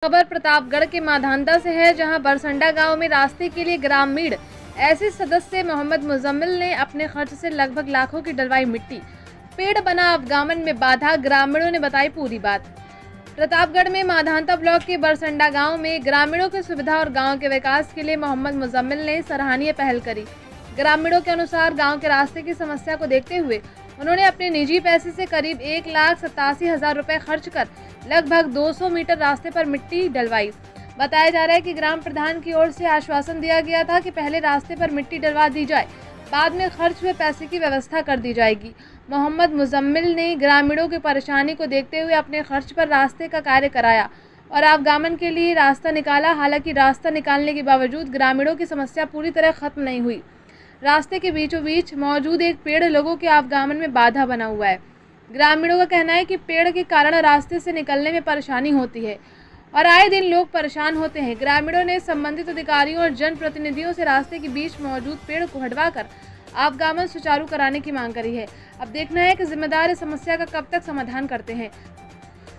खबर प्रतापगढ़ के माधांता से है, जहां बरसंडा गांव में रास्ते के लिए ग्रामीण ऐसे सदस्य मोहम्मद मुजम्मिल ने अपने खर्च से लगभग लाखों की डलवाई मिट्टी। पेड़ बना अवगमन में बाधा, ग्रामीणों ने बताई पूरी बात। प्रतापगढ़ में माधांता ब्लॉक के बरसंडा गांव में ग्रामीणों की सुविधा और गांव के विकास के लिए मोहम्मद मुजम्मिल ने सराहनीय पहल करी। ग्रामीणों के अनुसार गांव के रास्ते की समस्या को देखते हुए उन्होंने अपने निजी पैसे से करीब 1,87,000 रुपए खर्च कर लगभग 200 मीटर रास्ते पर मिट्टी डलवाई। बताया जा रहा है कि ग्राम प्रधान की ओर से आश्वासन दिया गया था कि पहले रास्ते पर मिट्टी डलवा दी जाए, बाद में खर्च हुए पैसे की व्यवस्था कर दी जाएगी। मोहम्मद मुजम्मिल ने ग्रामीणों की परेशानी को देखते हुए अपने खर्च पर रास्ते का कार्य कराया और आवागमन के लिए रास्ता निकाला। हालांकि रास्ता निकालने के बावजूद ग्रामीणों की समस्या पूरी तरह खत्म नहीं हुई। रास्ते के बीचों बीच मौजूद एक पेड़ लोगों के आवागमन में बाधा बना हुआ है। ग्रामीणों का कहना है कि पेड़ के कारण रास्ते से निकलने में परेशानी होती है और आए दिन लोग परेशान होते हैं। ग्रामीणों ने संबंधित अधिकारियों और जनप्रतिनिधियों से रास्ते के बीच मौजूद पेड़ को हटवाकर आवागमन सुचारू कराने की मांग करी है। अब देखना है कि जिम्मेदार इस समस्या का कब तक समाधान करते हैं।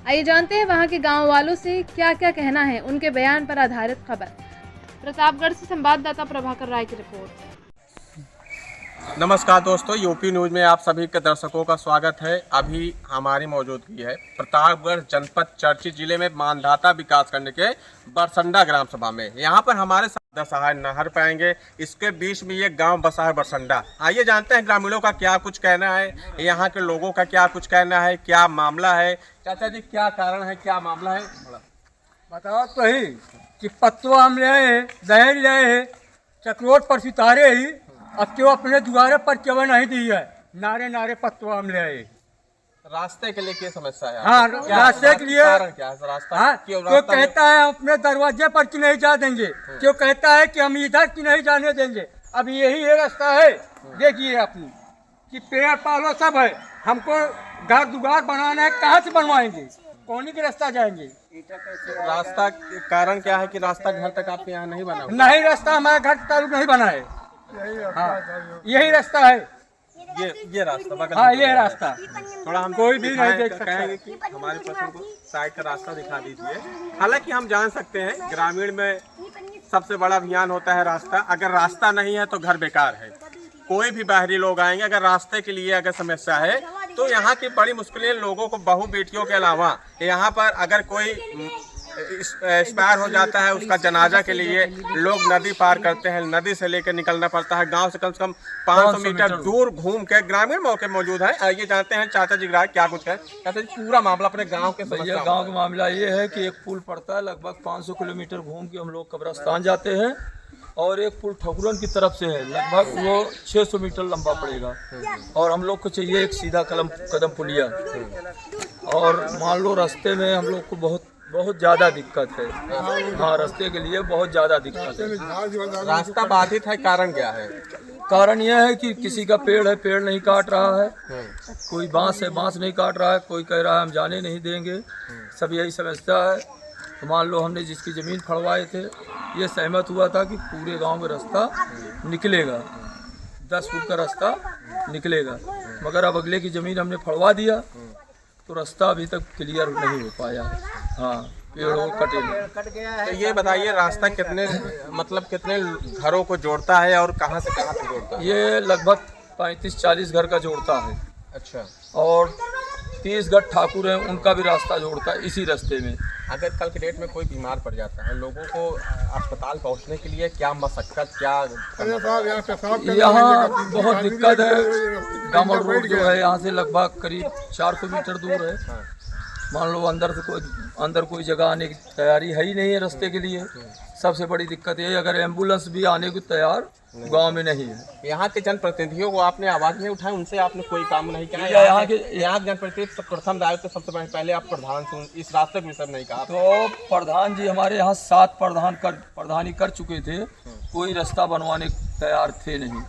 आइए जानते हैं वहां के गांव वालों से क्या क्या कहना है, उनके बयान पर आधारित खबर। प्रतापगढ़ से संवाददाता प्रभाकर राय की रिपोर्ट। नमस्कार दोस्तों, यूपी न्यूज में आप सभी के दर्शकों का स्वागत है। अभी हमारी मौजूदगी है प्रतापगढ़ जनपद चर्चित जिले में माधांता विकासखंड के बरसंडा ग्राम सभा में। यहाँ पर हमारे साथ सहाय नहर पाएंगे, इसके बीच में ये गांव बसा है बरसंडा। आइए जानते हैं ग्रामीणों का क्या कुछ कहना है, यहाँ के लोगों का क्या कुछ कहना है, क्या मामला है। चाचा जी, क्या कारण है, क्या मामला है, बताओ तो ही कि पत्तों हम ले आए, दहेज ले आए, चक्रोट पर सितारे ही अब क्यों अपने द्वारे पर क्यों नहीं दी है। नारे नारे पत्तों हम ले आए। रास्ते के लिए क्या समस्या है? हाँ, रास्ते के लिए कारण क्या है? रास्ता हाँ, क्यों कहता है अपने दरवाजे पर कि नहीं जा देंगे, क्यों कहता है कि हम इधर की नहीं जाने देंगे। अब यही ये रास्ता है, देखिए अपनी कि पेड़ पालो सब है, हमको घर दुआर बनाना है, कहाँ से बनवाएंगे, कौन के रास्ता जाएंगे। रास्ता कारण क्या है कि रास्ता घर तक आपके यहाँ नहीं बना? नहीं, रास्ता हमारे घर तक नहीं बना है। हाँ, यही रास्ता है, ये रास्ता बगल। हाँ, ये रास्ता थोड़ा हम कोई भी नहीं देख सकता है कि हमारे पर्सन को साइड का रास्ता दिखा दीजिए। हालांकि हम जान सकते हैं ग्रामीण में सबसे बड़ा अभियान होता है रास्ता। अगर रास्ता नहीं है तो घर बेकार है। कोई भी बाहरी लोग आएंगे, अगर रास्ते के लिए अगर समस्या है तो यहाँ की बड़ी मुश्किलें लोगों को, बहू बेटियों के अलावा यहाँ पर अगर कोई एक्सपायर हो जाता है, उसका जनाजा के लिए लोग नदी पार करते हैं, नदी से लेकर निकलना पड़ता है। गांव से कम 500 मीटर दूर घूम के ग्रामीण मौके मौजूद है। ये जानते हैं चाचा जी क्या कुछ है। चाचा जी, पूरा मामला अपने गांव के भैया, गांव का मामला ये है कि एक पुल पड़ता है, लगभग 500 किलोमीटर घूम के हम लोग कब्रस्तान जाते हैं, और एक पुल ठकुरन की तरफ से है, लगभग वो 600 मीटर लंबा पड़ेगा, और हम लोग को चाहिए एक सीधा कदम पुलिया। और मान लो रास्ते में हम लोग को बहुत ज़्यादा दिक्कत है। हाँ, रास्ते के लिए बहुत ज़्यादा दिक्कत है। रास्ता बाधित है, कारण क्या है? कारण यह है कि किसी का पेड़ है, पेड़ नहीं काट रहा है, कोई बांस है, बांस नहीं काट रहा है, कोई कह रहा है हम जाने नहीं देंगे। सब यही समस्या है। तो मान लो हमने जिसकी ज़मीन फड़वाए थे, ये सहमत हुआ था कि पूरे गांव में रास्ता निकलेगा, 10 फुट का रास्ता निकलेगा, मगर अब अगले की ज़मीन हमने फड़वा दिया तो रास्ता अभी तक क्लियर नहीं हो पाया। हाँ, पेड़ कट गया। तो ये बताइए, रास्ता कितने घरों को जोड़ता है और कहाँ से कहाँ तक जोड़ता है? ये लगभग 35-40 घर का जोड़ता है। अच्छा। और 30 घर ठाकुर हैं, उनका भी रास्ता जोड़ता है इसी रास्ते में। अगर कल के डेट में कोई बीमार पड़ जाता है, लोगों को अस्पताल पहुंचने के लिए क्या मशक्कत, क्या यहाँ बहुत दिक्कत है। गामल रोड जो है यहाँ से लगभग करीब 400 मीटर दूर है। मान लो अंदर कोई जगह आने की तैयारी है ही नहीं है रास्ते के लिए। सबसे बड़ी दिक्कत ये, अगर एम्बुलेंस भी आने की तैयार गांव में नहीं है। यहाँ के जनप्रतिनिधियों को आपने आवाज नहीं उठाई, उनसे आपने कोई काम नहीं किया? यहाँ के जनप्रतिनिधि प्रथम दायित्व तो सबसे पहले आप प्रधान से इस रास्ते के विषय में नहीं कहा? तो प्रधान जी हमारे यहाँ 7 प्रधानी कर चुके थे, कोई रास्ता बनवाने तैयार थे नहीं।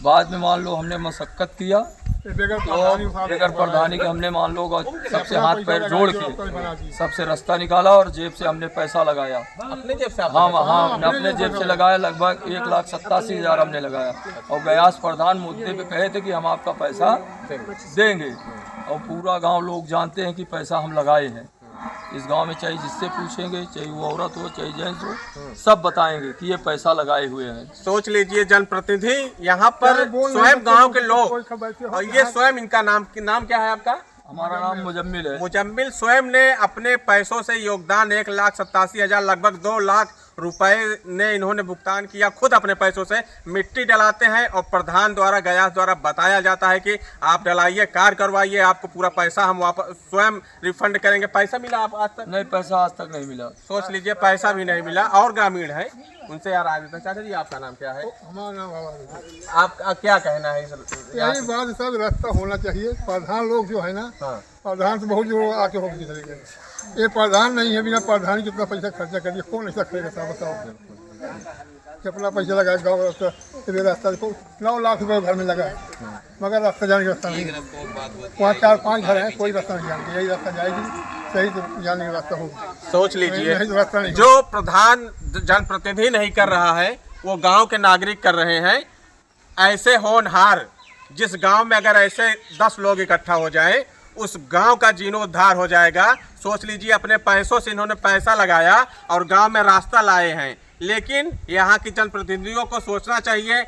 बाद में मान लो हमने मशक्कत किया, तो बगैर प्रधानी के हमने मान लो सबसे हाथ पैर जोड़ के सबसे रास्ता निकाला और जेब से हमने पैसा लगाया। अपने जेब से? हाँ, हमने अपने जेब से लगाया, लगभग 1,87,000 हमने लगाया। और गयास प्रधान मुद्दे पे कहे थे कि हम आपका पैसा देंगे, और पूरा गांव लोग जानते हैं कि पैसा हम लगाए हैं। इस गांव में चाहे जिससे पूछेंगे, चाहे वो औरत हो चाहे जेंट्स हो, सब बताएंगे कि ये पैसा लगाए हुए हैं। सोच लीजिए जनप्रतिनिधि यहाँ पर स्वयं गांव के लोग, और ये स्वयं इनका नाम क्या है आपका? हमारा नाम मुजम्मिल है। मुजम्मिल स्वयं ने अपने पैसों से योगदान 1,87,000 लगभग 2 लाख रुपए ने इन्होंने भुगतान किया, खुद अपने पैसों से मिट्टी डलाते हैं और प्रधान द्वारा गयास द्वारा बताया जाता है कि आप डलाइए, कार्य करवाइए, आपको पूरा पैसा हम वापस स्वयं रिफंड करेंगे। पैसा मिला आप आज तक? नहीं, पैसा आज तक नहीं मिला। सोच लीजिए, पैसा भी नहीं मिला। और ग्रामीण है उनसे यार आज तक। चाचा जी आपका नाम क्या है? हमारा नाम आपका क्या कहना है? यही बात सब रास्ता होना चाहिए। प्रधान लोग जो है ना, प्रधान से बहुत जो आके होकर चले गए। ये प्रधान नहीं है, बिना प्रधान कितना पैसा खर्चा करिए, कौन ऐसा करेगा साहब बताओ। कितना पैसा लगा गाँव रास्ता 9 लाख रुपये घर में लगा है, मगर रास्ता जाने का रास्ता नहीं है। वहाँ 4-5 घर हैं, कोई रास्ता नहीं जानते। यही रास्ता जाएगी, सही तो जाने का रास्ता होगा। सोच लीजिए, रास्ता नहीं, जो प्रधान जनप्रतिनिधि नहीं कर रहा है वो गांव के नागरिक कर रहे हैं। ऐसे होनहार, जिस गांव में अगर ऐसे 10 लोग इकट्ठा हो जाएं, उस गांव का जीर्णोद्धार हो जाएगा। सोच लीजिए, अपने पैसों से इन्होंने पैसा लगाया और गांव में रास्ता लाए हैं। लेकिन यहाँ की जनप्रतिनिधियों को सोचना चाहिए,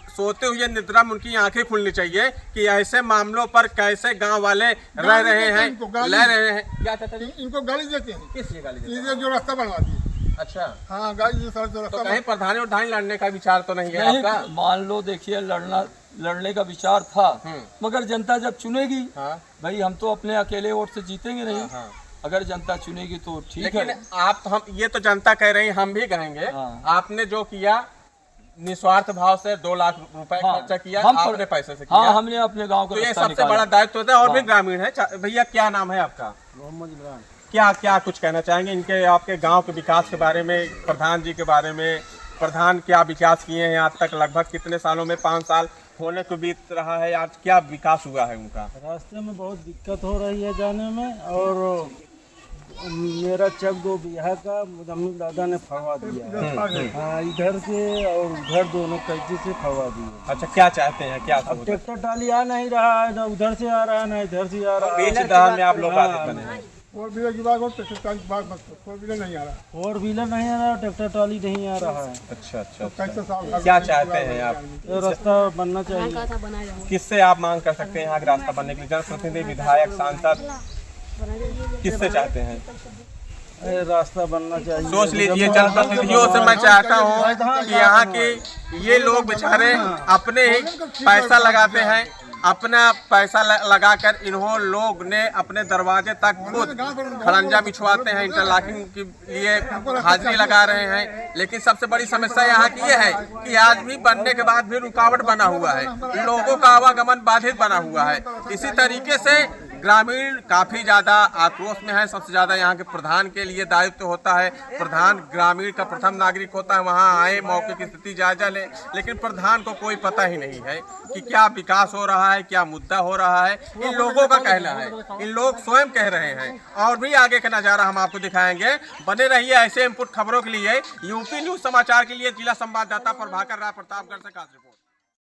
सोते हुए निद्रा में उनकी आंखें खुलनी चाहिए कि ऐसे मामलों पर कैसे गांव वाले रह रहे हैं, ले रहे हैं। क्या कहते हैं? इनको गाली देते हैं। किस लिए गाली देते हैं? ये जो रास्ता बनवा दिए। अच्छा, हाँ, गाली जो रास्ता तो कहीं प्रधानी और धानी लड़ने का विचार तो नहीं है आपका? मान लो, देखिए, लड़ने का विचार था, मगर जनता जब चुनेगी, भाई हम तो अपने अकेले वोट से जीतेंगे नहीं। अगर जनता चुनेगी तो ठीक है। लेकिन आप तो हम ये तो जनता कह रही है, हम भी कहेंगे। आपने जो किया निस्वार्थ भाव से 2 लाख रुपए खर्चा किया, आपने पैसे से किया। हाँ, हमने अपने गांव का तो ये सबसे बड़ा दायित्व होता है। और भी ग्रामीण है। भैया क्या नाम है आपका? मोहम्मद इमरान। क्या कुछ कहना चाहेंगे इनके, आपके गांव के विकास के बारे में, प्रधान जी के बारे में? प्रधान क्या विकास किए हैं आज तक? लगभग कितने सालों में? 5 साल होने को बीत रहा है। आज क्या विकास हुआ है उनका? रास्ते में बहुत दिक्कत हो रही है जाने में, और मेरा चक 2 बीघा का मुजम्मिल दादा ने फड़वा दिया। हाँ, इधर से और उधर दोनों कैसे से फड़वा दिए। अच्छा, क्या चाहते हैं? क्या अब ट्रैक्टर ट्राली आ नहीं रहा है, ना उधर से आ रहा है ना इधर से आ रहा है। बीच दहाड़ में आप लोग बाधित बने हैं। 4 व्हीलर की बात हो, ट्रैक्टर की बात मत करो। 4 व्हीलर नहीं आ रहा। 4 व्हीलर नहीं आ रहा, ट्रैक्टर ट्राली नहीं आ रहा है। अच्छा, कैसे साल क्या चाहते हैं आप? ये रास्ता बनना चाहिए। किससे आप मांग कर सकते हैं यहाँ का रास्ता बनने के लिए? जनप्रतिनिधि, विधायक, सांसद, किससे चाहते हैं? रास्ता बनना चाहिए। सोच लीजिए, जनप्रतिनिधियों से मैं चाहता हूँ कि यहाँ के ये लोग बेचारे अपने ही पैसा लगाते हैं, अपना पैसा लगाकर इन्हों लोग ने अपने दरवाजे तक खुद खड़ंजा बिछवाते हैं, इंटरलॉकिंग के लिए हाजिरी लगा रहे हैं। लेकिन सबसे बड़ी समस्या यहाँ की ये है कि आज भी बनने के बाद भी रुकावट बना हुआ है, लोगों का आवागमन बाधित बना हुआ है। इसी तरीके से ग्रामीण काफ़ी ज़्यादा आक्रोश में है। सबसे ज़्यादा यहाँ के प्रधान के लिए दायित्व होता है। प्रधान ग्रामीण का प्रथम नागरिक होता है, वहाँ आए, मौके की स्थिति जायजा ले। लेकिन प्रधान को कोई पता ही नहीं है कि क्या विकास हो रहा है, क्या मुद्दा हो रहा है। इन लोगों का कहना है, इन लोग स्वयं कह रहे हैं। और भी आगे का नज़ारा हम आपको दिखाएंगे। बने रहिए ऐसे इनपुट खबरों के लिए। यूपी न्यूज़ समाचार के लिए जिला संवाददाता प्रभाकर राय, प्रतापगढ़ से खास रिपोर्ट।